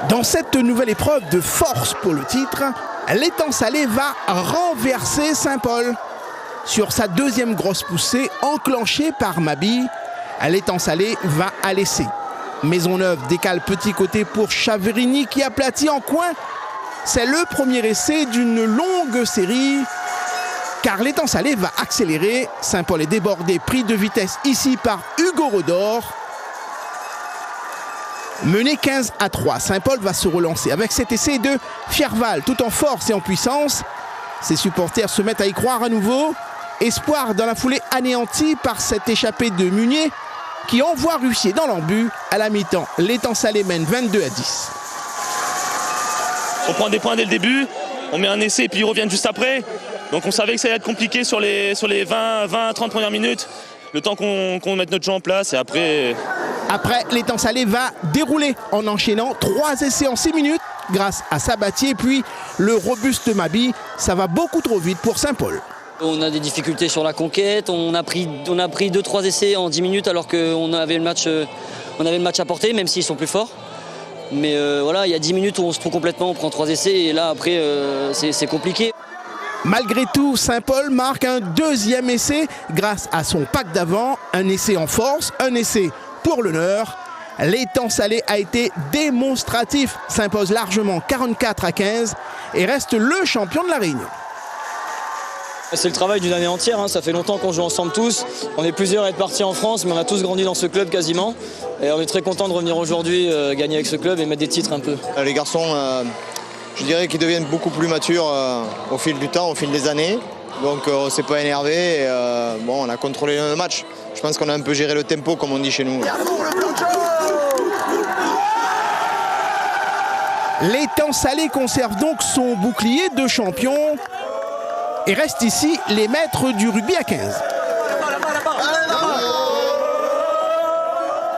Dans cette nouvelle épreuve de force pour le titre, l'étang salé va renverser Saint-Paul. Sur sa deuxième grosse poussée enclenchée par Mabi, l'étang salé va à l'essai. Maisonneuve décale petit côté pour Chaverini qui aplatit en coin. C'est le premier essai d'une longue série car l'étang salé va accélérer. Saint-Paul est débordé, pris de vitesse ici par Hugo Rodor. Mené 15-3, Saint-Paul va se relancer avec cet essai de Fierval, tout en force et en puissance. Ses supporters se mettent à y croire à nouveau. Espoir dans la foulée anéanti par cette échappée de Munier qui envoie Russier dans l'embut. À la mi-temps, l'étang salé mène 22-10. On prend des points dès le début, on met un essai et puis ils reviennent juste après. Donc on savait que ça allait être compliqué sur les 20-30 premières minutes. Le temps qu'on mette notre jeu en place et après... Après, l'étang salé va dérouler en enchaînant 3 essais en 6 minutes grâce à Sabatier. Puis le robuste Mabi, ça va beaucoup trop vite pour Saint-Paul. On a des difficultés sur la conquête, on a pris 2-3 essais en 10 minutes alors qu'on avait le match à porter, même s'ils sont plus forts. Mais voilà, il y a 10 minutes où on se trouve complètement, on prend 3 essais et là après c'est compliqué. Malgré tout, Saint-Paul marque un deuxième essai grâce à son pack d'avant. Un essai en force, un essai pour l'honneur. L'étang salé a été démonstratif, s'impose largement 44-15 et reste le champion de la Réunion. C'est le travail d'une année entière, hein. Ça fait longtemps qu'on joue ensemble tous. On est plusieurs à être partis en France, mais on a tous grandi dans ce club quasiment. Et on est très content de revenir aujourd'hui gagner avec ce club et mettre des titres un peu. Les garçons, je dirais qu'ils deviennent beaucoup plus matures au fil du temps, au fil des années. Donc on ne s'est pas énervé. Bon, on a contrôlé le match. Je pense qu'on a un peu géré le tempo, comme on dit chez nous. L'étang salé conserve donc son bouclier de champion et reste ici les maîtres du rugby à 15.